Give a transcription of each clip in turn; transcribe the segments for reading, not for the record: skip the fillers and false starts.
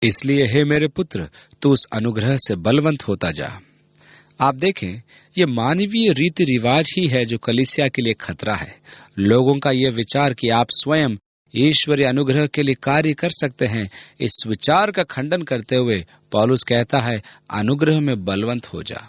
इसलिए हे मेरे पुत्र, तू उस अनुग्रह से बलवंत होता जा। आप देखें, ये मानवीय रीति रिवाज ही है जो कलीसिया के लिए खतरा है। लोगों का यह विचार कि आप स्वयं ईश्वरीय अनुग्रह के लिए कार्य कर सकते हैं, इस विचार का खंडन करते हुए पौलुस कहता है, अनुग्रह में बलवंत हो जा।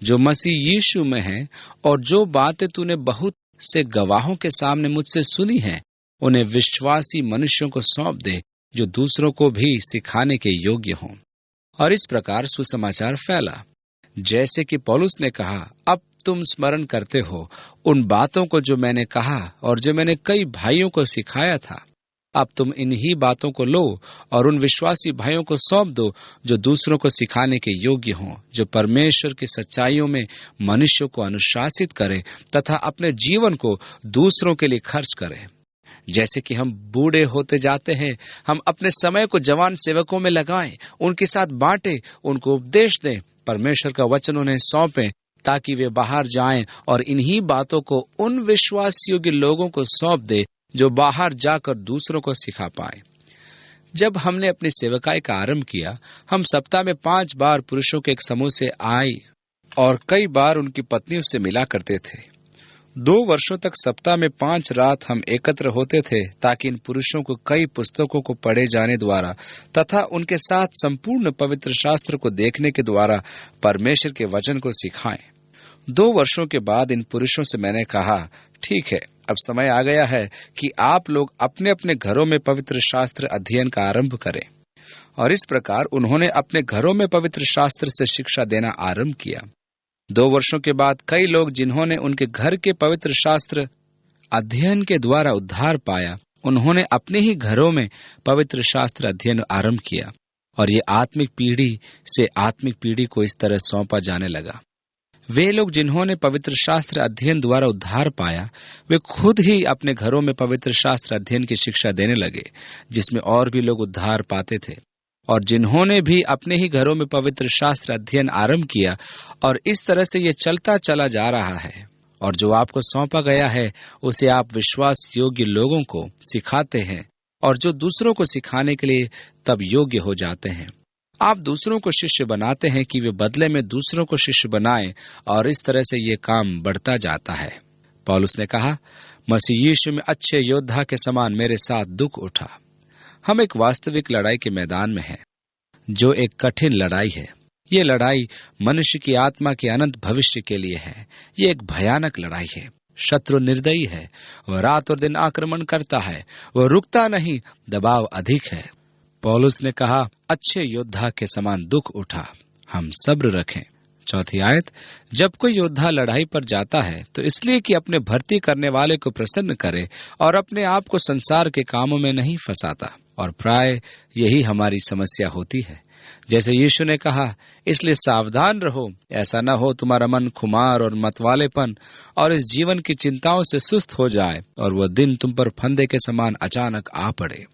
जो मसीह यीशु में है और जो बातें तूने बहुत से गवाहों के सामने मुझसे सुनी हैं, उन्हें विश्वासी मनुष्यों को सौंप दे जो दूसरों को भी सिखाने के योग्य हों। और इस प्रकार सुसमाचार फैला। जैसे कि पौलुस ने कहा, अब तुम स्मरण करते हो उन बातों को जो मैंने कहा और जो मैंने कई भाइयों को सिखाया था। अब तुम इन्हीं बातों को लो और उन विश्वासी भाइयों को सौंप दो जो दूसरों को सिखाने के योग्य हों, जो परमेश्वर की सच्चाइयों में मनुष्यों को अनुशासित करें तथा अपने जीवन को दूसरों के लिए खर्च करें। जैसे कि हम बूढ़े होते जाते हैं, हम अपने समय को जवान सेवकों में लगाएं, उनके साथ बांटें, उनको उपदेश दें, परमेश्वर का वचन उन्हें सौंपें ताकि वे बाहर जाएं और इन्हीं बातों को उन विश्वास योग्य लोगों को सौंप दे जो बाहर जाकर दूसरों को सिखा पाए। जब हमने अपनी सेवकाई का आरंभ किया, हम सप्ताह में 5 बार पुरुषों के एक समूह से आए और कई बार उनकी पत्नियों से मिला करते थे। 2 वर्षों तक सप्ताह में 5 रात हम एकत्र होते थे ताकि इन पुरुषों को कई पुस्तकों को पढ़े जाने द्वारा तथा उनके साथ संपूर्ण पवित्र शास्त्र को देखने के द्वारा परमेश्वर के वचन को सिखाएं। 2 वर्षों के बाद इन पुरुषों से मैंने कहा, ठीक है, अब समय आ गया है कि आप लोग अपने अपने घरों में पवित्र शास्त्र अध्ययन का आरंभ करें। और इस प्रकार उन्होंने अपने घरों में पवित्र शास्त्र से शिक्षा देना आरंभ किया। 2 वर्षों के बाद कई लोग जिन्होंने उनके घर के पवित्र शास्त्र अध्ययन के द्वारा उद्धार पाया, उन्होंने अपने ही घरों में पवित्र शास्त्र अध्ययन आरंभ किया और ये आत्मिक पीढ़ी से आत्मिक पीढ़ी को इस तरह सौंपा जाने लगा। वे लोग जिन्होंने पवित्र शास्त्र अध्ययन द्वारा उद्धार पाया, वे खुद ही अपने घरों में पवित्र शास्त्र अध्ययन की शिक्षा देने लगे, जिसमें और भी लोग उद्धार पाते थे। और जिन्होंने भी अपने ही घरों में पवित्र शास्त्र अध्ययन आरंभ किया, और इस तरह से ये चलता चला जा रहा है। और जो आपको सौंपा गया है उसे आप विश्वास योग्य लोगों को सिखाते हैं, और जो दूसरों को सिखाने के लिए तब योग्य हो जाते हैं। आप दूसरों को शिष्य बनाते हैं कि वे बदले में दूसरों को शिष्य बनाएं, और इस तरह से ये काम बढ़ता जाता है। पौलुस ने कहा, मसीह यीशु में अच्छे योद्धा के समान मेरे साथ दुख उठा। हम एक वास्तविक लड़ाई के मैदान में हैं, जो एक कठिन लड़ाई है। ये लड़ाई मनुष्य की आत्मा के अनंत भविष्य के लिए है। ये एक भयानक लड़ाई है। शत्रु निर्दयी है, वह रात और दिन आक्रमण करता है, वह रुकता नहीं, दबाव अधिक है। पौलुस ने कहा, अच्छे योद्धा के समान दुख उठा, हम सब्र रखें। 4थी आयत, जब कोई योद्धा लड़ाई पर जाता है तो इसलिए कि अपने भर्ती करने वाले को प्रसन्न करे और अपने आप को संसार के कामों में नहीं फंसाता। और प्राय यही हमारी समस्या होती है। जैसे यीशु ने कहा, इसलिए सावधान रहो, ऐसा न हो तुम्हारा मन खुमार और मतवालेपन और इस जीवन की चिंताओं से सुस्त हो जाए और वह दिन तुम पर फंदे के समान अचानक आ पड़े।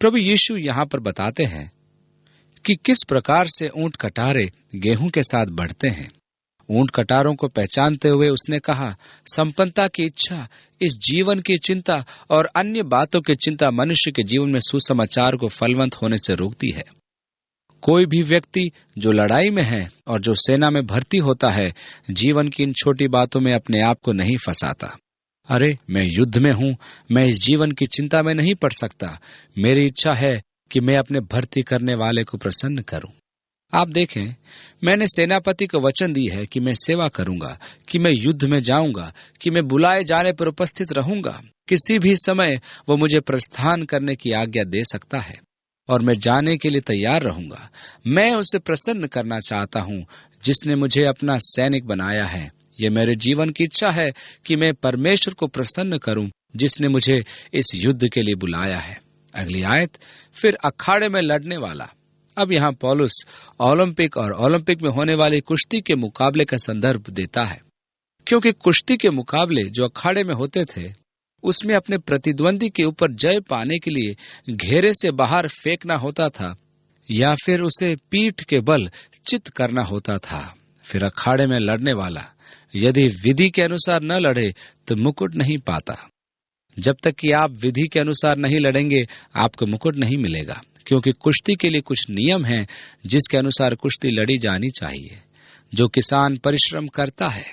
प्रभु यीशु यहाँ पर बताते हैं कि किस प्रकार से ऊंट कटारे गेहूं के साथ बढ़ते हैं। ऊंट कटारों को पहचानते हुए उसने कहा, संपन्नता की इच्छा, इस जीवन की चिंता और अन्य बातों की चिंता मनुष्य के जीवन में सुसमाचार को फलवंत होने से रोकती है। कोई भी व्यक्ति जो लड़ाई में है और जो सेना में भर्ती होता है, जीवन की इन छोटी बातों में अपने आप को नहीं फंसाता। अरे, मैं युद्ध में हूं, मैं इस जीवन की चिंता में नहीं पड़ सकता। मेरी इच्छा है कि मैं अपने भर्ती करने वाले को प्रसन्न करूं। आप देखें, मैंने सेनापति को वचन दी है कि मैं सेवा करूंगा, कि मैं युद्ध में जाऊंगा, कि मैं बुलाए जाने पर उपस्थित रहूंगा। किसी भी समय वो मुझे प्रस्थान करने की आज्ञा दे सकता है और मैं जाने के लिए तैयार रहूंगा। मैं उसे प्रसन्न करना चाहता हूं जिसने मुझे अपना सैनिक बनाया है। ये मेरे जीवन की इच्छा है कि मैं परमेश्वर को प्रसन्न करूं जिसने मुझे इस युद्ध के लिए बुलाया है। अगली आयत, फिर अखाड़े में लड़ने वाला। अब यहाँ पौलुस ओलंपिक और ओलंपिक में होने वाली कुश्ती के मुकाबले का संदर्भ देता है, क्योंकि कुश्ती के मुकाबले जो अखाड़े में होते थे उसमें अपने प्रतिद्वंदी के ऊपर जय पाने के लिए घेरे से बाहर फेंकना होता था या फिर उसे पीठ के बल चित करना होता था। फिर अखाड़े में लड़ने वाला यदि विधि के अनुसार न लड़े तो मुकुट नहीं पाता। जब तक कि आप विधि के अनुसार नहीं लड़ेंगे, आपको मुकुट नहीं मिलेगा, क्योंकि कुश्ती के लिए कुछ नियम हैं जिसके अनुसार कुश्ती लड़ी जानी चाहिए। जो किसान परिश्रम करता है,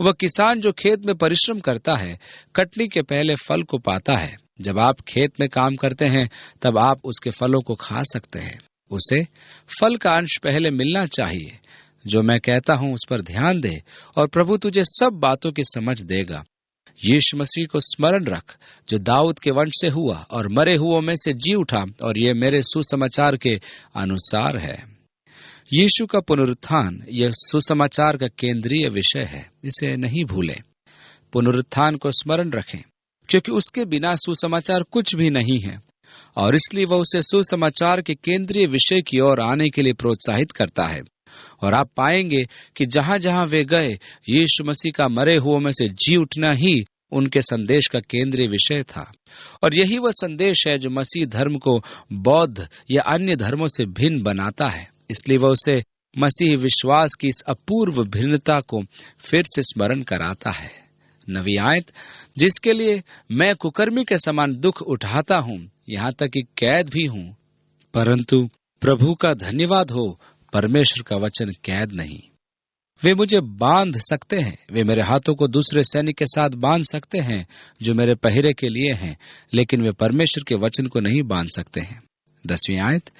वह किसान जो खेत में परिश्रम करता है, कटनी के पहले फल को पाता है। जब आप खेत में काम करते हैं तब आप उसके फलों को खा सकते हैं। उसे फल का अंश पहले मिलना चाहिए। जो मैं कहता हूं उस पर ध्यान दे और प्रभु तुझे सब बातों की समझ देगा। यीशु मसीह को स्मरण रख, जो दाऊद के वंश से हुआ और मरे हुओं में से जी उठा, और ये मेरे सुसमाचार के अनुसार है। यीशु का पुनरुत्थान यह सुसमाचार का केंद्रीय विषय है, इसे नहीं भूलें। पुनरुत्थान को स्मरण रखें, क्योंकि उसके बिना सुसमाचार कुछ भी नहीं है, और इसलिए वह उसे सुसमाचार के केंद्रीय विषय की ओर आने के लिए प्रोत्साहित करता है। और आप पाएंगे कि जहां जहां वे गए, यीशु मसीह का मरे हुओं में से जी उठना ही उनके संदेश का केंद्रीय विषय था। और यही वह संदेश है जो मसीह धर्म को बौद्ध या अन्य धर्मों से भिन्न बनाता है। इसलिए वह उसे मसीह विश्वास की इस अपूर्व भिन्नता को फिर से स्मरण कराता है। नवी आयत, जिसके लिए मैं कुकर्मी के समान दुख उठाता हूँ, यहाँ तक कि कैद भी हूँ, परंतु प्रभु का धन्यवाद हो, परमेश्वर का वचन कैद नहीं। वे मुझे बांध सकते हैं, वे मेरे हाथों को दूसरे सैनिक के साथ बांध सकते हैं जो मेरे पहिरे के लिए हैं, लेकिन वे परमेश्वर के वचन को नहीं बांध सकते हैं। 10वीं आयत,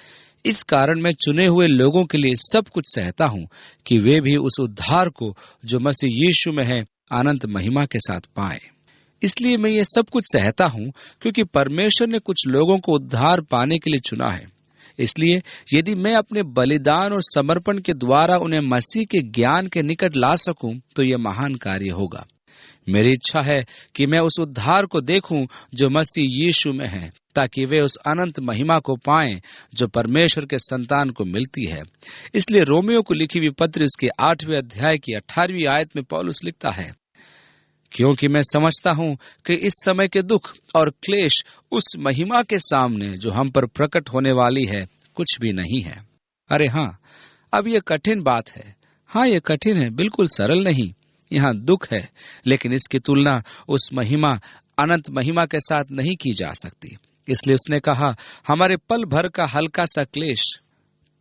इस कारण मैं चुने हुए लोगों के लिए सब कुछ सहता हूँ कि वे भी उस उद्धार को जो मसीह यीशु में है अनंत महिमा के साथ पाए। इसलिए मैं ये सब कुछ सहता हूँ क्योंकि परमेश्वर ने कुछ लोगों को उद्धार पाने के लिए चुना है। इसलिए यदि मैं अपने बलिदान और समर्पण के द्वारा उन्हें मसीह के ज्ञान के निकट ला सकूं तो यह महान कार्य होगा। मेरी इच्छा है कि मैं उस उद्धार को देखूं जो मसीह यीशु में है, ताकि वे उस अनंत महिमा को पाएं जो परमेश्वर के संतान को मिलती है। इसलिए रोमियो को लिखी हुई पत्र इसके 8वें अध्याय की 18वीं आयत में पौलुस लिखता है, क्योंकि मैं समझता हूँ कि इस समय के दुख और क्लेश उस महिमा के सामने जो हम पर प्रकट होने वाली है कुछ भी नहीं है। अरे हाँ, अब यह कठिन बात है। हाँ, यह कठिन है, बिल्कुल सरल नहीं। यहाँ दुख है, लेकिन इसकी तुलना उस महिमा, अनंत महिमा के साथ नहीं की जा सकती। इसलिए उसने कहा, हमारे पल भर का हल्का सा क्लेश।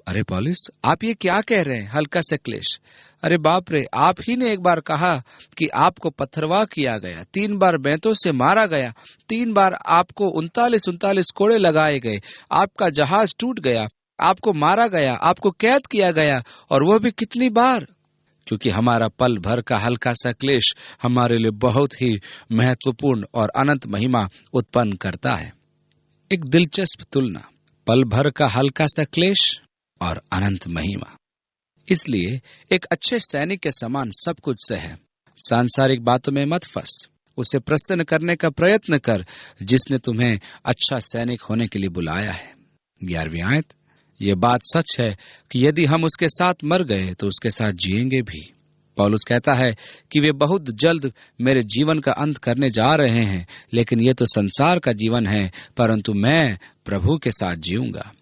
अरे पौलुस, आप ये क्या कह रहे हैं, हल्का सा क्लेश? अरे बाप रे, आप ही ने एक बार कहा कि आपको पत्थरवाह किया गया, 3 बार बैंतों से मारा गया, 3 बार आपको 39 कोड़े लगाए गए, आपका जहाज टूट गया, आपको मारा गया, आपको कैद किया गया, और वह भी कितनी बार? क्योंकि हमारा पल भर का हल्का सा क्लेश हमारे लिए बहुत ही महत्वपूर्ण और अनंत महिमा उत्पन्न करता है। एक दिलचस्प तुलना, पल भर का हल्का सा क्लेश और अनंत महिमा। इसलिए एक अच्छे सैनिक के समान सब कुछ सह, सांसारिक बातों में मत फंस, उसे प्रसन्न करने का प्रयत्न कर जिसने तुम्हें अच्छा सैनिक होने के लिए बुलाया है। 11वीं आयत, ये बात सच है कि यदि हम उसके साथ मर गए तो उसके साथ जिएंगे भी। पौलुस कहता है कि वे बहुत जल्द मेरे जीवन का अंत करने जा रहे हैं, लेकिन ये तो संसार का जीवन है, परंतु मैं प्रभु के साथ जीऊंगा।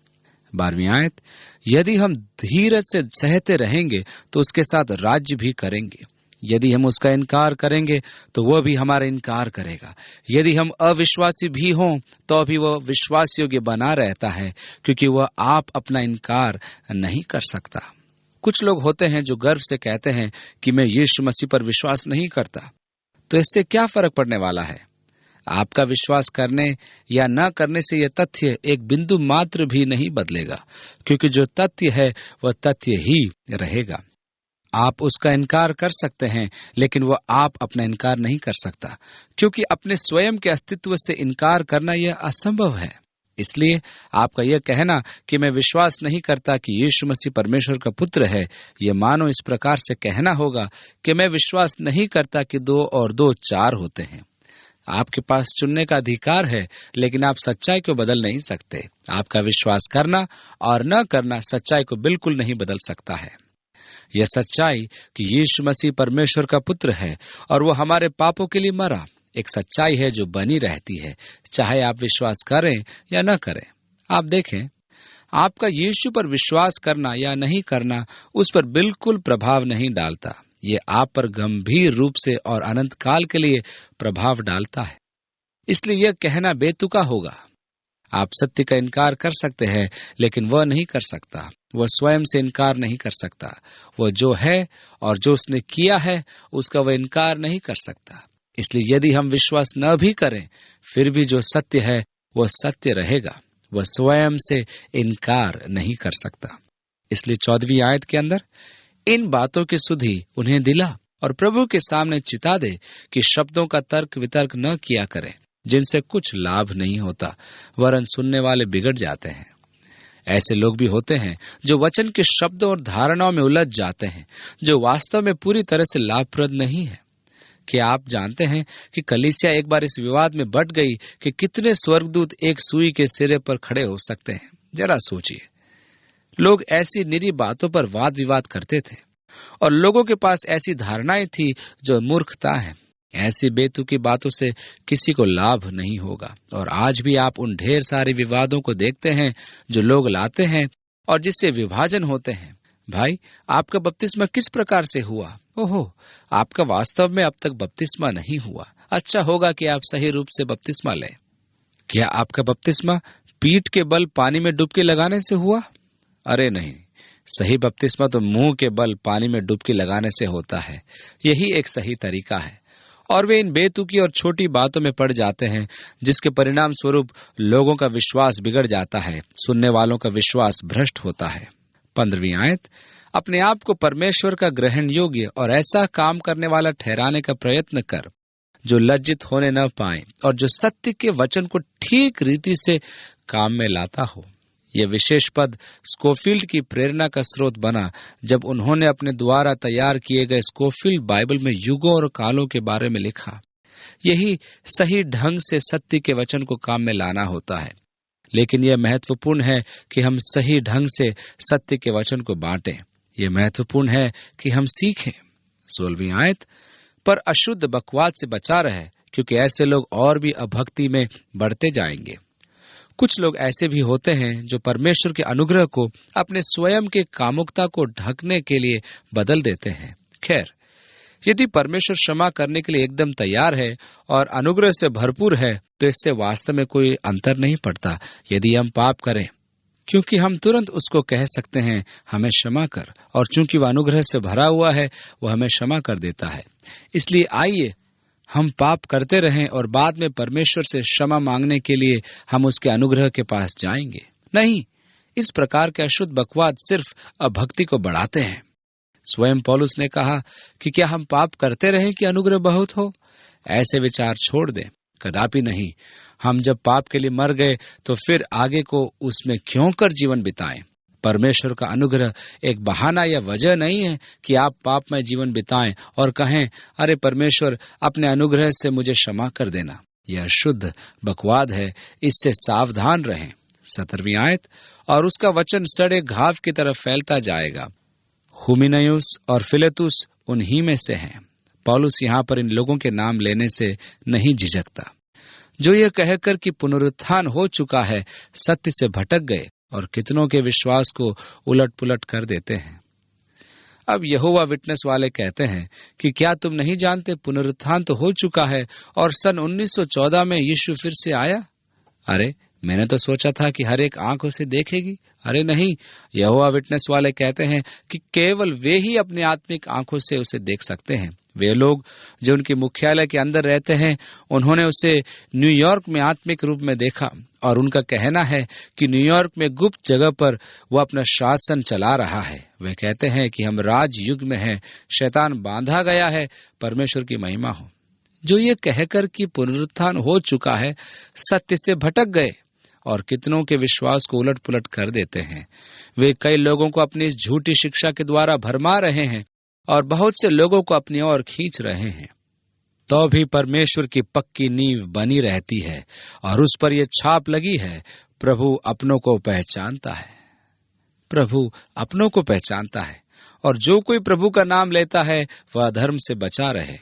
12वीं आयत, यदि हम धीरज से सहते रहेंगे तो उसके साथ राज्य भी करेंगे। यदि हम उसका इनकार करेंगे तो वह भी हमारा इनकार करेगा। यदि हम अविश्वासी भी हों तो भी वह विश्वास योग्य बना रहता है, क्योंकि वह आप अपना इनकार नहीं कर सकता। कुछ लोग होते हैं जो गर्व से कहते हैं कि मैं यीशु मसीह पर विश्वास नहीं करता। तो इससे क्या फर्क पड़ने वाला है? आपका विश्वास करने या न करने से यह तथ्य एक बिंदु मात्र भी नहीं बदलेगा, क्योंकि जो तथ्य है वह तथ्य ही रहेगा। आप उसका इनकार कर सकते हैं, लेकिन वह आप अपना इनकार नहीं कर सकता, क्योंकि अपने स्वयं के अस्तित्व से इनकार करना यह असंभव है। इसलिए आपका यह कहना कि मैं विश्वास नहीं करता कि यीशु मसीह परमेश्वर का पुत्र है, यह मानो इस प्रकार से कहना होगा कि मैं विश्वास नहीं करता कि 2 और 2 4 होते हैं। आपके पास चुनने का अधिकार है, लेकिन आप सच्चाई को बदल नहीं सकते। आपका विश्वास करना और न करना सच्चाई को बिल्कुल नहीं बदल सकता है। यह सच्चाई कि यीशु मसीह परमेश्वर का पुत्र है और वो हमारे पापों के लिए मरा, एक सच्चाई है जो बनी रहती है, चाहे आप विश्वास करें या न करें। आप देखें, आपका यीशु पर विश्वास करना या नहीं करना उस पर बिल्कुल प्रभाव नहीं डालता। ये आप पर गंभीर रूप से और अनंत काल के लिए प्रभाव डालता है। इसलिए यह कहना बेतुका होगा। आप सत्य का इनकार कर सकते हैं, लेकिन वह नहीं कर सकता। वह स्वयं से इनकार नहीं कर सकता। वह जो है और जो उसने किया है उसका वह इनकार नहीं कर सकता। इसलिए यदि हम विश्वास न भी करें, फिर भी जो सत्य है वह सत्य रहेगा। वह स्वयं से इनकार नहीं कर सकता। इसलिए 14वीं आयत के अंदर इन बातों की सुधि उन्हें दिला और प्रभु के सामने चिता दे कि शब्दों का तर्क वितर्क न किया करें, जिनसे कुछ लाभ नहीं होता, वरन सुनने वाले बिगड़ जाते हैं। ऐसे लोग भी होते हैं जो वचन के शब्दों और धारणाओं में उलझ जाते हैं, जो वास्तव में पूरी तरह से लाभप्रद नहीं है। क्या आप जानते हैं कि कलीसिया एक बार इस विवाद में बट गई कि कितने स्वर्गदूत एक सुई के सिरे पर खड़े हो सकते हैं? जरा सोचिए। लोग ऐसी निरी बातों पर वाद विवाद करते थे और लोगों के पास ऐसी धारणाएं थी जो मूर्खता है। ऐसी बेतुकी बातों से किसी को लाभ नहीं होगा। और आज भी आप उन ढेर सारे विवादों को देखते हैं जो लोग लाते हैं और जिससे विभाजन होते हैं। भाई, आपका बपतिस्मा किस प्रकार से हुआ? ओहो, आपका वास्तव में अब तक बपतिस्मा नहीं हुआ। अच्छा होगा कि आप सही रूप से बपतिस्मा लें। क्या आपका बपतिस्मा पीठ के बल पानी में डुबकी लगाने से हुआ? अरे नहीं, सही बपतिस्मा तो मुंह के बल पानी में डुबकी लगाने से होता है। यही एक सही तरीका है। और वे इन बेतुकी और छोटी बातों में पड़ जाते हैं, जिसके परिणाम स्वरूप लोगों का विश्वास बिगड़ जाता है, सुनने वालों का विश्वास भ्रष्ट होता है। 15वीं आयत, अपने आप को परमेश्वर का ग्रहण योग्य और ऐसा काम करने वाला ठहराने का प्रयत्न कर जो लज्जित होने न पाए और जो सत्य के वचन को ठीक रीति से काम में लाता हो। यह विशेष पद स्कोफील्ड की प्रेरणा का स्रोत बना जब उन्होंने अपने द्वारा तैयार किए गए स्कोफील्ड बाइबल में युगों और कालों के बारे में लिखा। यही सही ढंग से सत्य के वचन को काम में लाना होता है। लेकिन यह महत्वपूर्ण है कि हम सही ढंग से सत्य के वचन को बांटें। यह महत्वपूर्ण है कि हम सीखें। 16वीं आयत, पर अशुद्ध बकवाद से बचा रहे, क्योंकि ऐसे लोग और भी अभक्ति में बढ़ते जाएंगे। कुछ लोग ऐसे भी होते हैं जो परमेश्वर के अनुग्रह को अपने स्वयं के कामुकता को ढकने के लिए बदल देते हैं। खैर, यदि परमेश्वर क्षमा करने के लिए एकदम तैयार है और अनुग्रह से भरपूर है, तो इससे वास्तव में कोई अंतर नहीं पड़ता यदि हम पाप करें, क्योंकि हम तुरंत उसको कह सकते हैं, हमें क्षमा कर। और चूंकि वह अनुग्रह से भरा हुआ है, वह हमें क्षमा कर देता है। इसलिए आइए हम पाप करते रहें और बाद में परमेश्वर से क्षमा मांगने के लिए हम उसके अनुग्रह के पास जाएंगे। नहीं, इस प्रकार के अशुद्ध बकवाद सिर्फ अभक्ति को बढ़ाते हैं। स्वयं पौलुस ने कहा कि क्या हम पाप करते रहें कि अनुग्रह बहुत हो? ऐसे विचार छोड़ दें, कदापि नहीं। हम जब पाप के लिए मर गए तो फिर आगे को उसमें क्यों कर जीवन बिताएं? परमेश्वर का अनुग्रह एक बहाना या वजह नहीं है कि आप पाप में जीवन बिताएं और कहें, अरे परमेश्वर, अपने अनुग्रह से मुझे क्षमा कर देना। यह शुद्ध बकवाद है, इससे सावधान रहें। 17वीं आयत, और उसका वचन सड़े घाव की तरफ फैलता जाएगा। हुमिनयुस और फिलेतुस उन्हीं में से हैं। पौलुस यहाँ पर इन लोगों के नाम लेने से नहीं झिझकता, जो यह कहकर कि पुनरुत्थान हो चुका है, सत्य से भटक गए और कितनों के विश्वास को उलट पुलट कर देते हैं। अब यहोवा विटनेस वाले कहते हैं कि क्या तुम नहीं जानते, पुनरुत्थान तो हो चुका है और सन 1914 में यीशु फिर से आया। अरे, मैंने तो सोचा था कि हर एक आंख उसे देखेगी। अरे नहीं, यहोवा विटनेस वाले कहते हैं कि केवल वे ही अपनी आत्मिक आंखों से उसे देख सकते हैं। वे लोग जो उनके मुख्यालय के अंदर रहते हैं, उन्होंने उसे न्यूयॉर्क में आत्मिक रूप में देखा और उनका कहना है कि न्यूयॉर्क में गुप्त जगह पर वह अपना शासन चला रहा है। वे कहते हैं कि हम राजयुग में हैं, शैतान बांधा गया है, परमेश्वर की महिमा हो। जो ये कहकर कि पुनरुत्थान हो चुका है, सत्य से भटक गए और कितनों के विश्वास को उलट पुलट कर देते हैं। वे कई लोगों को अपनी इस झूठी शिक्षा के द्वारा भरमा रहे हैं और बहुत से लोगों को अपनी ओर खींच रहे हैं। तो भी परमेश्वर की पक्की नींव बनी रहती है और उस पर यह छाप लगी है, प्रभु अपनों को पहचानता है। प्रभु अपनों को पहचानता है और जो कोई प्रभु का नाम लेता है वह अधर्म से बचा रहे।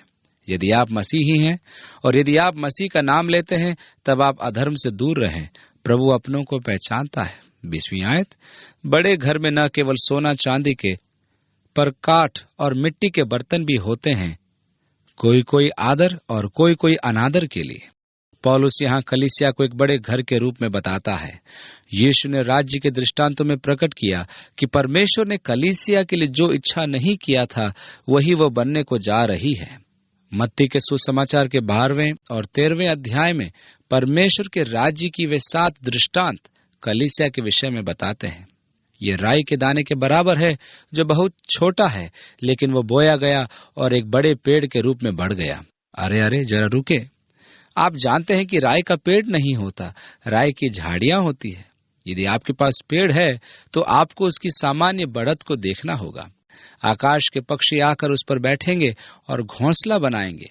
यदि आप मसीही हैं और यदि आप मसीह का नाम लेते हैं, तब आप अधर्म से दूर रहें। प्रभु अपनों को पहचानता है। 20वीं आयत, बड़े घर में न केवल सोना चांदी के पर काठ और मिट्टी के बर्तन भी होते हैं, कोई कोई आदर और कोई कोई अनादर के लिए। पौलुस यहाँ कलीसिया को एक बड़े घर के रूप में बताता है। यीशु ने राज्य के दृष्टांतों में प्रकट किया कि परमेश्वर ने कलीसिया के लिए जो इच्छा नहीं किया था वही वो बनने को जा रही है। मत्ती के सुसमाचार के 12वें और 13वें अध्याय में परमेश्वर के राज्य की वे 7 दृष्टांत कलीसिया के विषय में बताते हैं। ये राई के दाने के बराबर है जो बहुत छोटा है, लेकिन वो बोया गया और एक बड़े पेड़ के रूप में बढ़ गया। अरे जरा रुके, आप जानते हैं कि राई का पेड़ नहीं होता, राई की झाड़ियां होती है। यदि आपके पास पेड़ है तो आपको उसकी सामान्य बढ़त को देखना होगा। आकाश के पक्षी आकर उस पर बैठेंगे और घोंसला बनाएंगे।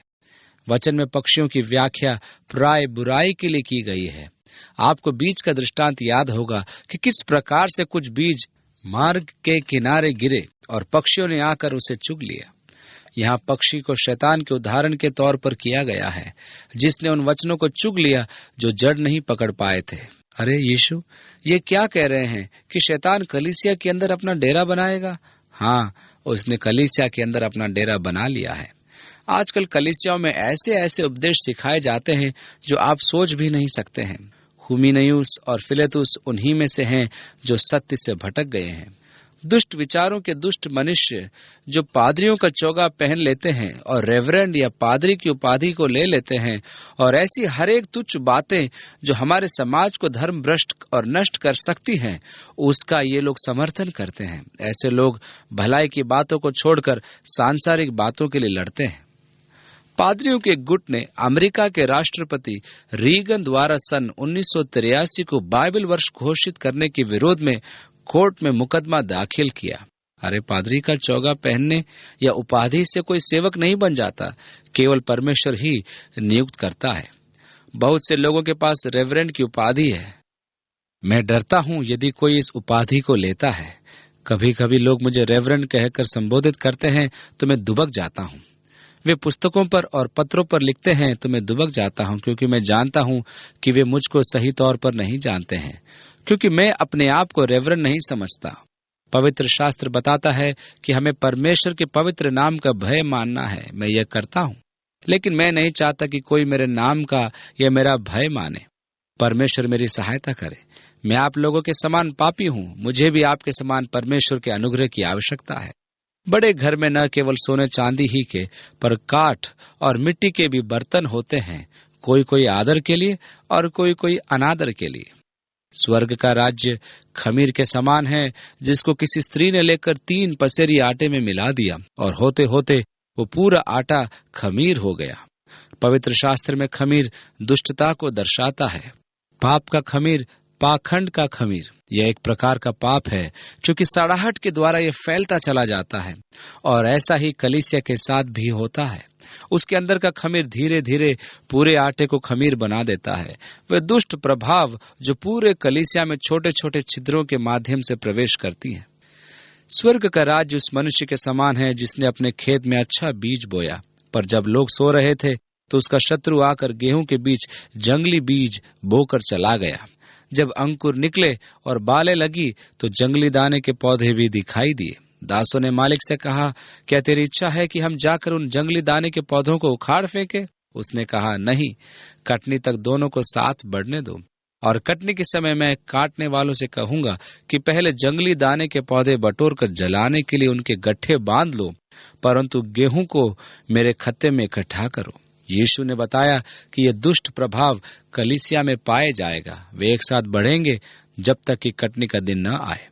वचन में पक्षियों की व्याख्या प्राय बुराई के लिए की गई है। आपको बीज का दृष्टांत याद होगा कि किस प्रकार से कुछ बीज मार्ग के किनारे गिरे और पक्षियों ने आकर उसे चुग लिया। यहाँ पक्षी को शैतान के उदाहरण के तौर पर किया गया है, जिसने उन वचनों को चुग लिया जो जड़ नहीं पकड़ पाए थे। अरे यीशु ये क्या कह रहे हैं कि शैतान कलीसिया के अंदर अपना डेरा बनाएगा? हाँ, उसने कलीसिया के अंदर अपना डेरा बना लिया है। आजकल कलीसियाओं में ऐसे ऐसे उपदेश सिखाए जाते हैं जो आप सोच भी नहीं सकते हैं। हुमिनयुस और फिलेतुस उन्हीं में से हैं जो सत्य से भटक गए हैं। दुष्ट विचारों के दुष्ट मनुष्य जो पादरियों का चोगा पहन लेते हैं और रेवरेंड या पादरी की उपाधि को ले लेते हैं, और ऐसी हर एक तुच्छ बातें जो हमारे समाज को धर्म भ्रष्ट और नष्ट कर सकती हैं, उसका ये लोग समर्थन करते हैं। ऐसे लोग भलाई की बातों को छोड़कर सांसारिक बातों के लिए लड़ते हैं। पादरियों के गुट ने अमेरिका के राष्ट्रपति रीगन द्वारा सन 1983 को बाइबल वर्ष घोषित करने के विरोध में कोर्ट में मुकदमा दाखिल किया। अरे पादरी का चोगा पहनने या उपाधि से कोई सेवक नहीं बन जाता, केवल परमेश्वर ही नियुक्त करता है। बहुत से लोगों के पास रेवरेंड की उपाधि है। मैं डरता हूं यदि कोई इस उपाधि को लेता है। कभी कभी लोग मुझे रेवरेंड कहकर संबोधित करते हैं तो मैं दुबक जाता हूं। वे पुस्तकों पर और पत्रों पर लिखते हैं तो मैं दुबक जाता हूं, क्योंकि मैं जानता हूं कि वे मुझको सही तौर पर नहीं जानते हैं, क्योंकि मैं अपने आप को रेवरेंड नहीं समझता। पवित्र शास्त्र बताता है कि हमें परमेश्वर के पवित्र नाम का भय मानना है। मैं यह करता हूं, लेकिन मैं नहीं चाहता कि कोई मेरे नाम का या मेरा भय माने। परमेश्वर मेरी सहायता करे। मैं आप लोगों के समान पापी हूं। मुझे भी आपके समान परमेश्वर के अनुग्रह की आवश्यकता है। बड़े घर में न केवल सोने चांदी ही के, पर काठ और मिट्टी के भी बर्तन होते हैं, कोई कोई आदर के लिए और कोई कोई अनादर के लिए। स्वर्ग का राज्य खमीर के समान है, जिसको किसी स्त्री ने लेकर 3 पसेरी आटे में मिला दिया, और होते होते वो पूरा आटा खमीर हो गया। पवित्र शास्त्र में खमीर दुष्टता को दर्शाता है। पाप का खमीर, पाखंड का खमीर, यह एक प्रकार का पाप है, क्योंकि सड़ाहट के द्वारा यह फैलता चला जाता है, और ऐसा ही कलीसिया के साथ भी होता है। उसके अंदर का खमीर धीरे धीरे पूरे आटे को खमीर बना देता है। वह दुष्ट प्रभाव जो पूरे कलीसिया में छोटे छोटे छिद्रों के माध्यम से प्रवेश करती है। स्वर्ग का राज्य उस मनुष्य के समान है जिसने अपने खेत में अच्छा बीज बोया, पर जब लोग सो रहे थे तो उसका शत्रु आकर गेहूं के बीच जंगली बीज बोकर चला गया। जब अंकुर निकले और बालें लगी तो जंगली दाने के पौधे भी दिखाई दिए। दासों ने मालिक से कहा, क्या तेरी इच्छा है कि हम जाकर उन जंगली दाने के पौधों को उखाड़ फेंके? उसने कहा, नहीं, कटनी तक दोनों को साथ बढ़ने दो, और कटनी के समय मैं काटने वालों से कहूंगा कि पहले जंगली दाने के पौधे बटोर कर जलाने के लिए उनके गट्ठे बांध लो, परंतु गेहूं को मेरे खत्ते में इकट्ठा करो। यीशु ने बताया कि यह दुष्ट प्रभाव कलीसिया में पाए जाएगा। वे एक साथ बढ़ेंगे जब तक कि कटनी का दिन न आए।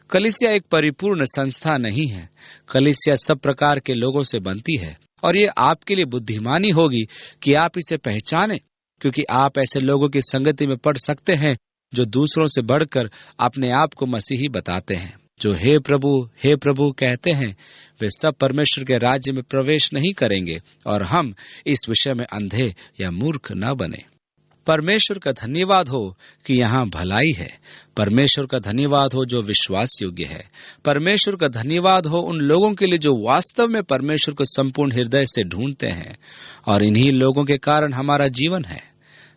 कलीसिया एक परिपूर्ण संस्था नहीं है। कलीसिया सब प्रकार के लोगों से बनती है, और ये आपके लिए बुद्धिमानी होगी कि आप इसे पहचानें, क्योंकि आप ऐसे लोगों की संगति में पड़ सकते हैं जो दूसरों से बढ़कर अपने आप को मसीही बताते हैं। जो हे प्रभु कहते हैं, वे सब परमेश्वर के राज्य में प्रवेश नहीं करेंगे, और हम इस विषय में अंधे या मूर्ख न बने। परमेश्वर का धन्यवाद हो कि यहाँ भलाई है। परमेश्वर का धन्यवाद हो जो विश्वास योग्य है। परमेश्वर का धन्यवाद हो उन लोगों के लिए जो वास्तव में परमेश्वर को संपूर्ण हृदय से ढूंढते हैं, और इन्हीं लोगों के कारण हमारा जीवन है।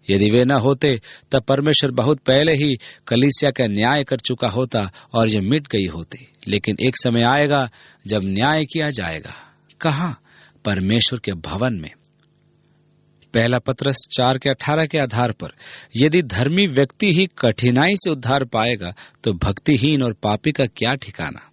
यदि वे न होते तब परमेश्वर बहुत पहले ही कलीसिया का न्याय कर चुका होता और यह मिट गई होती। लेकिन एक समय आएगा जब न्याय किया जाएगा। कहाँ? परमेश्वर के भवन में। पहला पत्रस 4 के 18 के आधार पर यदि धर्मी व्यक्ति ही कठिनाई से उद्धार पाएगा तो भक्तिहीन और पापी का क्या ठिकाना।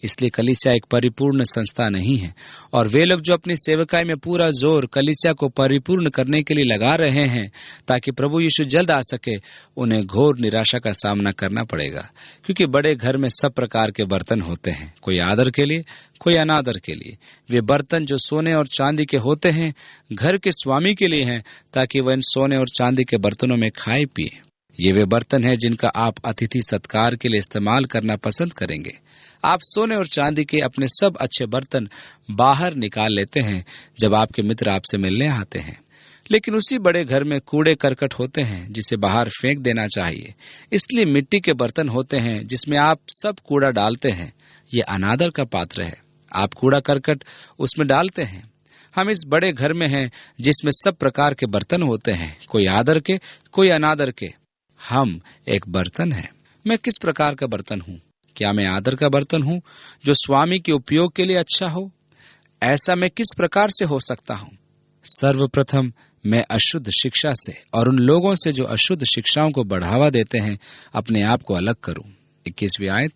इसलिए कलीसिया एक परिपूर्ण संस्था नहीं है, और वे लोग जो अपनी सेवकाई में पूरा जोर कलीसिया को परिपूर्ण करने के लिए लगा रहे हैं ताकि प्रभु यीशु जल्द आ सके, उन्हें घोर निराशा का सामना करना पड़ेगा। क्योंकि बड़े घर में सब प्रकार के बर्तन होते हैं, कोई आदर के लिए, कोई अनादर के लिए। वे बर्तन जो सोने और चांदी के होते हैं घर के स्वामी के लिए हैं, ताकि वह इन सोने और चांदी के बर्तनों में खाए पिए। ये वे बर्तन हैं जिनका आप अतिथि सत्कार के लिए इस्तेमाल करना पसंद करेंगे। आप सोने और चांदी के अपने सब अच्छे बर्तन बाहर निकाल लेते हैं जब आपके मित्र आपसे मिलने आते हैं, लेकिन उसी बड़े घर में कूड़े करकट होते हैं जिसे बाहर फेंक देना चाहिए। इसलिए मिट्टी के बर्तन होते हैं जिसमें आप सब कूड़ा डालते हैं। ये अनादर का पात्र है, आप कूड़ा करकट उसमें डालते हैं। हम इस बड़े घर में हैं जिसमें सब प्रकार के बर्तन होते हैं, कोई आदर के, कोई अनादर के। हम एक बर्तन हैं। मैं किस प्रकार का बर्तन हूँ? क्या मैं आदर का बर्तन हूँ जो स्वामी के उपयोग के लिए अच्छा हो? ऐसा मैं किस प्रकार से हो सकता हूँ? सर्वप्रथम मैं अशुद्ध शिक्षा से और उन लोगों से जो अशुद्ध शिक्षाओं को बढ़ावा देते हैं अपने आप को अलग करूं। 21वीं आयत,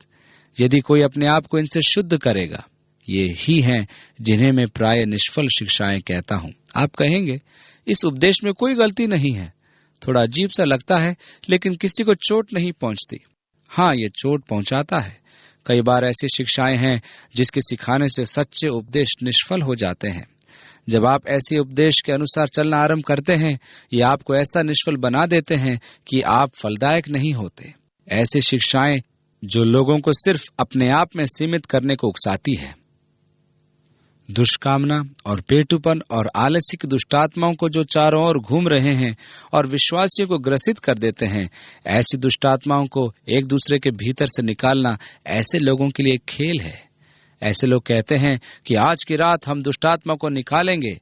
यदि कोई अपने आप को इनसे शुद्ध करेगा, ये ही हैं जिन्हें मैं प्राय निष्फल शिक्षाएं कहता हूं। आप कहेंगे इस उपदेश में कोई गलती नहीं है, थोड़ा अजीब सा लगता है, लेकिन किसी को चोट नहीं पहुंचती। हाँ, ये चोट पहुंचाता है। कई बार ऐसी शिक्षाएं हैं जिसके सिखाने से सच्चे उपदेश निष्फल हो जाते हैं। जब आप ऐसे उपदेश के अनुसार चलना आरंभ करते हैं, ये आपको ऐसा निष्फल बना देते हैं कि आप फलदायक नहीं होते। ऐसी शिक्षाएं जो लोगों को सिर्फ अपने आप में सीमित करने को उकसाती है, दुष्कामना और पेटूपन और आलस्य की दुष्टात्माओं को जो चारों ओर घूम रहे हैं और विश्वासियों को ग्रसित कर देते हैं, ऐसी दुष्टात्माओं को एक दूसरे के भीतर से निकालना ऐसे लोगों के लिए एक खेल है। ऐसे लोग कहते हैं कि आज की रात हम दुष्टात्मा को निकालेंगे,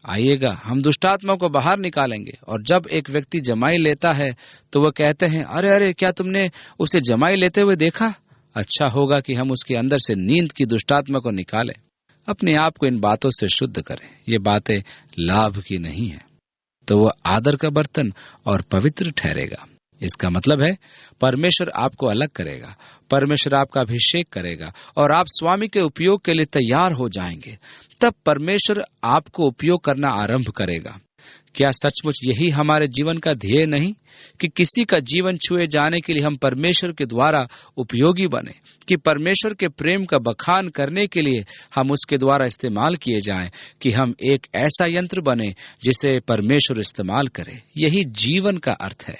आइएगा हम दुष्टात्मा को बाहर निकालेंगे। और जब एक व्यक्ति जमाई लेता है तो वह कहते हैं, अरे अरे, क्या तुमने उसे जमाई लेते हुए देखा? अच्छा होगा कि हम उसके अंदर से नींद की दुष्टात्मा को निकालें। अपने आप को इन बातों से शुद्ध करें। ये बातें लाभ की नहीं है, तो वह आदर का बर्तन और पवित्र ठहरेगा। इसका मतलब है परमेश्वर आपको अलग करेगा, परमेश्वर आपका अभिषेक करेगा और आप स्वामी के उपयोग के लिए तैयार हो जाएंगे। तब परमेश्वर आपको उपयोग करना आरंभ करेगा। क्या सचमुच यही हमारे जीवन का ध्येय नहीं कि किसी का जीवन छुए जाने के लिए हम परमेश्वर के द्वारा उपयोगी बने, कि परमेश्वर के प्रेम का बखान करने के लिए हम उसके द्वारा इस्तेमाल किए जाएं, कि हम एक ऐसा यंत्र बने जिसे परमेश्वर इस्तेमाल करे। यही जीवन का अर्थ है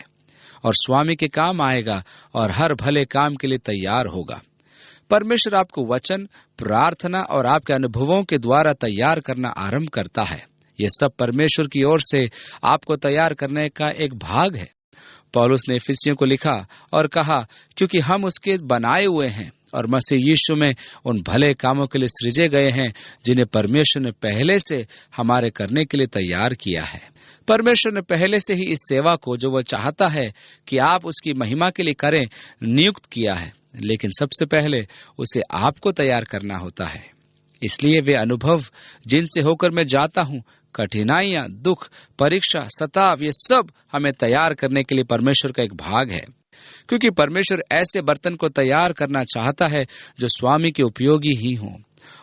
और स्वामी के काम आएगा और हर भले काम के लिए तैयार होगा। परमेश्वर आपको वचन, प्रार्थना और आपके अनुभवों के द्वारा तैयार करना आरंभ करता है। ये सब परमेश्वर की ओर से आपको तैयार करने का एक भाग है। पौलुस ने इफिसियों को लिखा और कहा, क्योंकि हम उसके बनाए हुए हैं और मसीह यीशु में उन भले कामों के लिए सृजे गए हैं जिन्हें परमेश्वर ने पहले से हमारे करने के लिए तैयार किया है। परमेश्वर ने पहले से ही इस सेवा को, जो वह चाहता है कि आप उसकी महिमा के लिए करें, नियुक्त किया है। लेकिन सबसे पहले उसे आपको तैयार करना होता है। इसलिए वे अनुभव जिनसे होकर मैं जाता हूँ, कठिनाइयां, दुख, परीक्षा, सताव, ये सब हमें तैयार करने के लिए परमेश्वर का एक भाग है। क्योंकि परमेश्वर ऐसे बर्तन को तैयार करना चाहता है जो स्वामी के उपयोगी ही हों,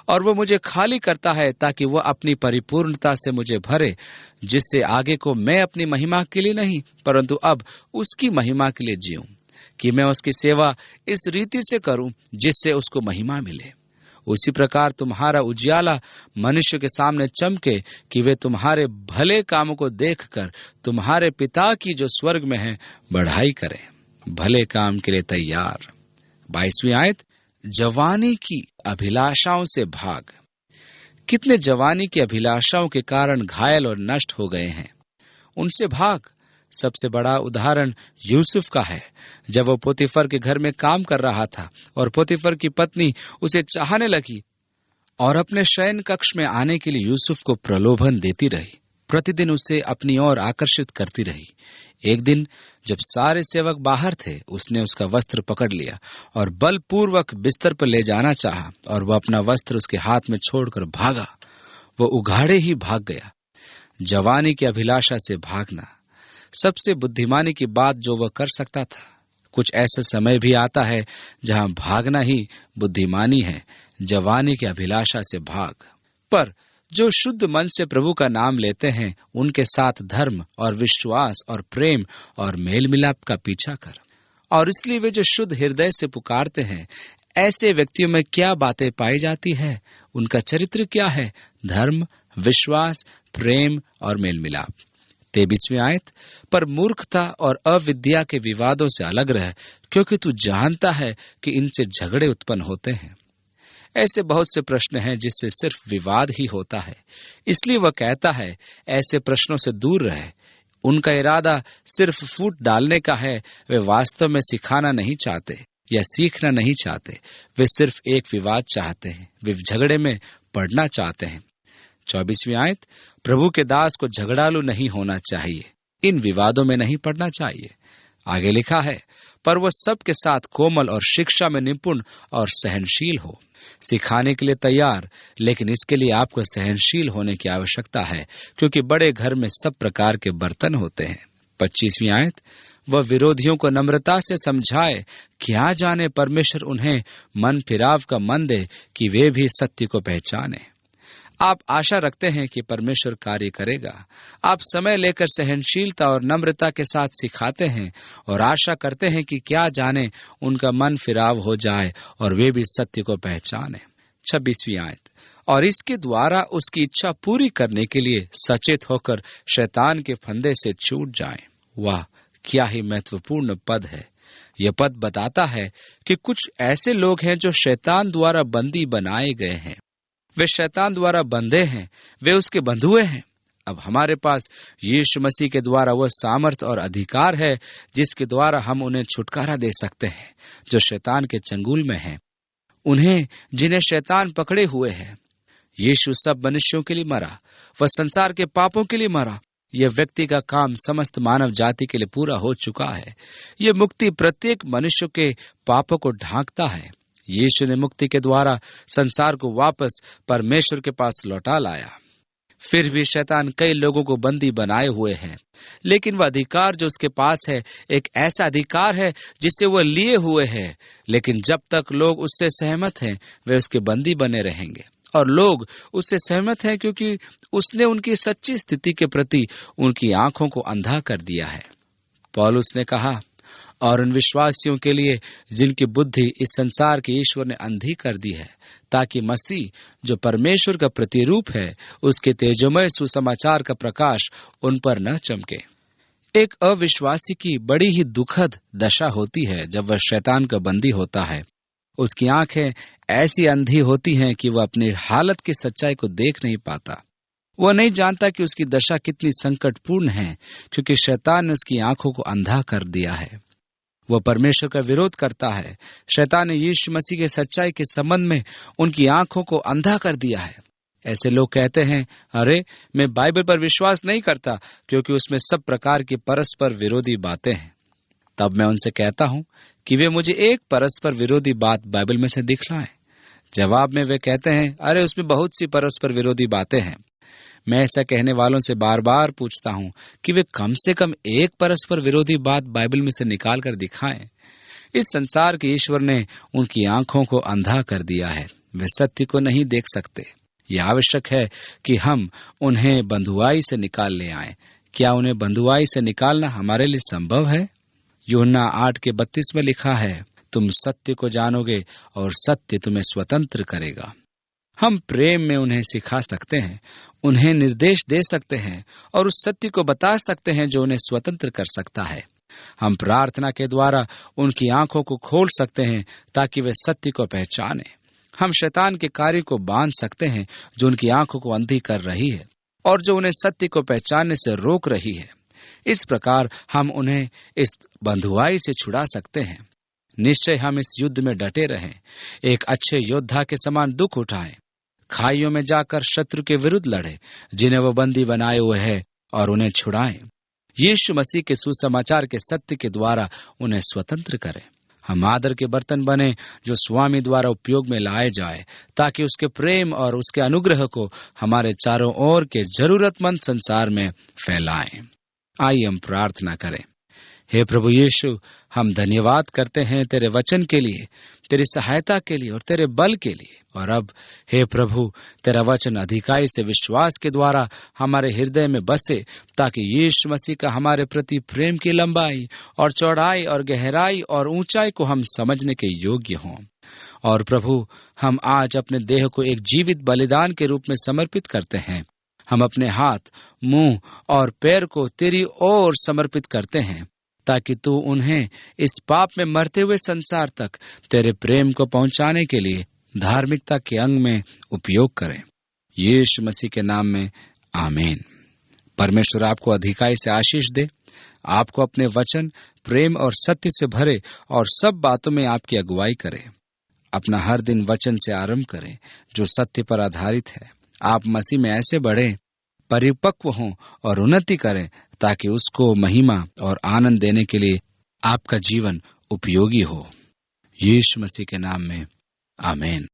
और वो मुझे खाली करता है ताकि वह अपनी परिपूर्णता से मुझे भरे, जिससे आगे को मैं अपनी महिमा के लिए नहीं परंतु अब उसकी महिमा के लिए जीऊं, कि मैं उसकी सेवा इस रीति से करूं जिससे उसको महिमा मिले। उसी प्रकार तुम्हारा उजियाला मनुष्य के सामने चमके, कि वे तुम्हारे भले कामों को देखकर तुम्हारे पिता की जो स्वर्ग में है बढ़ाई करें। भले काम के लिए तैयार। 22वीं आयत, जवानी की अभिलाषाओं से भाग। कितने जवानी की अभिलाषाओं के कारण घायल और नष्ट हो गए हैं, उनसे भाग। सबसे बड़ा उदाहरण यूसुफ का है। जब वो पोतीफर के घर में काम कर रहा था और पोतीफर की पत्नी उसे चाहने लगी और अपने शयन कक्ष में आने के लिए यूसुफ को प्रलोभन देती रही, प्रतिदिन उसे अपनी ओर आकर्षित करती रही। एक दिन जब सारे सेवक बाहर थे, उसने उसका वस्त्र पकड़ लिया और बलपूर्वक बिस्तर पर ले जाना चाहा, और वह अपना वस्त्र उसके हाथ में छोड़कर भागा। वो उघाड़े ही भाग गया। जवानी की अभिलाषा से भागना सबसे बुद्धिमानी की बात जो वह कर सकता था। कुछ ऐसा समय भी आता है जहां भागना ही बुद्धिमानी है, जवानी की अभिलाषा से भाग। पर जो शुद्ध मन से प्रभु का नाम लेते हैं, उनके साथ धर्म और विश्वास और प्रेम और मेल मिलाप का पीछा कर। और इसलिए वे जो शुद्ध हृदय से पुकारते हैं, ऐसे व्यक्तियों में क्या बातें पाई जाती है? उनका चरित्र क्या है? धर्म, विश्वास, प्रेम और मेल मिलाप। 23वीं आयत, पर मूर्खता और अविद्या के विवादों से अलग रह, क्योंकि तू जानता है कि इनसे झगड़े उत्पन्न होते हैं। ऐसे बहुत से प्रश्न हैं जिससे सिर्फ विवाद ही होता है। इसलिए वह कहता है, ऐसे प्रश्नों से दूर रहे। उनका इरादा सिर्फ फूट डालने का है। वे वास्तव में सिखाना नहीं चाहते या सीखना नहीं चाहते। वे सिर्फ एक विवाद चाहते हैं। वे झगड़े में पड़ना चाहते हैं। 24वीं आयत, प्रभु के दास को झगड़ालू नहीं होना चाहिए, इन विवादों में नहीं पड़ना चाहिए। आगे लिखा है, पर वह सबके साथ कोमल और शिक्षा में निपुण और सहनशील हो। सिखाने के लिए तैयार, लेकिन इसके लिए आपको सहनशील होने की आवश्यकता है, क्योंकि बड़े घर में सब प्रकार के बर्तन होते हैं। 25वीं आयत, वह विरोधियों को नम्रता से समझाए, क्या जाने परमेश्वर उन्हें मन फिराव का मन दे कि वे भी सत्य को पहचाने। आप आशा रखते हैं कि परमेश्वर कार्य करेगा। आप समय लेकर सहनशीलता और नम्रता के साथ सिखाते हैं और आशा करते हैं कि क्या जाने उनका मन फिराव हो जाए और वे भी सत्य को पहचाने। 26वीं आयत, और इसके द्वारा उसकी इच्छा पूरी करने के लिए सचेत होकर शैतान के फंदे से छूट जाएं। वाह, क्या ही महत्वपूर्ण पद है। यह पद बताता है कि कुछ ऐसे लोग हैं जो शैतान द्वारा बंदी बनाए गए हैं। वे शैतान द्वारा बंधे हैं, वे उसके बंधुए हैं। अब हमारे पास यीशु मसीह के द्वारा वह सामर्थ और अधिकार है जिसके द्वारा हम उन्हें छुटकारा दे सकते हैं जो शैतान के चंगुल में हैं, उन्हें जिन्हें शैतान पकड़े हुए है। यीशु सब मनुष्यों के लिए मरा, वह संसार के पापों के लिए मरा। यह व्यक्ति का काम समस्त मानव जाति के लिए पूरा हो चुका है। यह मुक्ति प्रत्येक मनुष्य के पापों को ढांकता है। यीशु ने मुक्ति के द्वारा संसार को वापस परमेश्वर के पास लौटा लाया। फिर भी शैतान कई लोगों को बंदी बनाए हुए है, लेकिन वह अधिकार जो उसके पास है एक ऐसा अधिकार है जिसे वह लिए हुए है। लेकिन जब तक लोग उससे सहमत हैं, वे उसके बंदी बने रहेंगे। और लोग उससे सहमत हैं क्योंकि उसने उनकी सच्ची स्थिति के प्रति उनकी आंखों को अंधा कर दिया है। पौलुस ने कहा, और उन विश्वासियों के लिए जिनकी बुद्धि इस संसार के ईश्वर ने अंधी कर दी है, ताकि मसीह जो परमेश्वर का प्रतिरूप है, उसके तेजोमय सुसमाचार का प्रकाश उन पर न चमके। एक अविश्वासी की बड़ी ही दुखद दशा होती है जब वह शैतान का बंदी होता है। उसकी आंखें ऐसी अंधी होती हैं कि वह अपनी हालत की सच्चाई को देख नहीं पाता। वह नहीं जानता कि उसकी दशा कितनी संकटपूर्ण है, क्योंकि शैतान ने उसकी आंखों को अंधा कर दिया है। वह परमेश्वर का विरोध करता है। शैतान ने यीशु मसीह के सच्चाई के संबंध में उनकी आंखों को अंधा कर दिया है। ऐसे लोग कहते हैं, अरे मैं बाइबल पर विश्वास नहीं करता क्योंकि उसमें सब प्रकार की परस्पर विरोधी बातें हैं। तब मैं उनसे कहता हूं कि वे मुझे एक परस्पर विरोधी बात बाइबल में से दिखलाएं। जवाब में वे कहते हैं, अरे उसमें बहुत सी परस्पर विरोधी बातें हैं। मैं ऐसा कहने वालों से बार बार पूछता हूं कि वे कम से कम एक परस्पर विरोधी बात बाइबल में से निकाल कर दिखाएं। इस संसार के ईश्वर ने उनकी आंखों को अंधा कर दिया है। वे सत्य को नहीं देख सकते। यह आवश्यक है कि हम उन्हें बंधुआई से निकाल ले आएं। क्या उन्हें बंधुआई से निकालना हमारे लिए संभव है? यूहन्ना 8:32 में लिखा है, तुम सत्य को जानोगे और सत्य तुम्हें स्वतंत्र करेगा। हम प्रेम में उन्हें सिखा सकते हैं, उन्हें निर्देश दे सकते हैं और उस सत्य को बता सकते हैं जो उन्हें स्वतंत्र कर सकता है। हम प्रार्थना के द्वारा उनकी आंखों को खोल सकते हैं ताकि वे सत्य को पहचाने। हम शैतान के कार्य को बांध सकते हैं जो उनकी आंखों को अंधी कर रही है और जो उन्हें सत्य को पहचानने से रोक रही है। इस प्रकार हम उन्हें इस बंधुआई से छुड़ा सकते हैं। निश्चय हम इस युद्ध में डटे रहें, एक अच्छे योद्धा के समान दुख उठाएं, खाइयों में जाकर शत्रु के विरुद्ध लड़े जिन्हें वो बंदी बनाए हुए है और उन्हें छुड़ाएं। यीशु मसीह के सुसमाचार के सत्य के द्वारा उन्हें स्वतंत्र करें। हम आदर के बर्तन बने जो स्वामी द्वारा उपयोग में लाए जाए, ताकि उसके प्रेम और उसके अनुग्रह को हमारे चारों ओर के जरूरतमंद संसार में फैलाएं। आइए हम प्रार्थना करें। हे प्रभु यीशु, हम धन्यवाद करते हैं तेरे वचन के लिए, तेरी सहायता के लिए और तेरे बल के लिए। और अब हे प्रभु, तेरा वचन अधिकाई से विश्वास के द्वारा हमारे हृदय में बसे, ताकि यीशु मसीह का हमारे प्रति प्रेम की लंबाई और चौड़ाई और गहराई और ऊंचाई को हम समझने के योग्य हों। और प्रभु, हम आज अपने देह को एक जीवित बलिदान के रूप में समर्पित करते हैं। हम अपने हाथ, मुंह और पैर को तेरी ओर समर्पित करते हैं, ताकि तू उन्हें इस पाप में मरते हुए संसार तक तेरे प्रेम को पहुंचाने के लिए धार्मिकता के अंग में उपयोग करे। यीशु मसीह के नाम में आमीन। परमेश्वर आपको अधिकाई से आशीष दे, आपको अपने वचन, प्रेम और सत्य से भरे और सब बातों में आपकी अगुवाई करे। अपना हर दिन वचन से आरंभ करें जो सत्य पर आधारित है। आप मसीह में ऐसे बढ़ें, परिपक्व हों और उन्नति करें, ताकि उसको महिमा और आनंद देने के लिए आपका जीवन उपयोगी हो। यीशु मसीह के नाम में आमीन।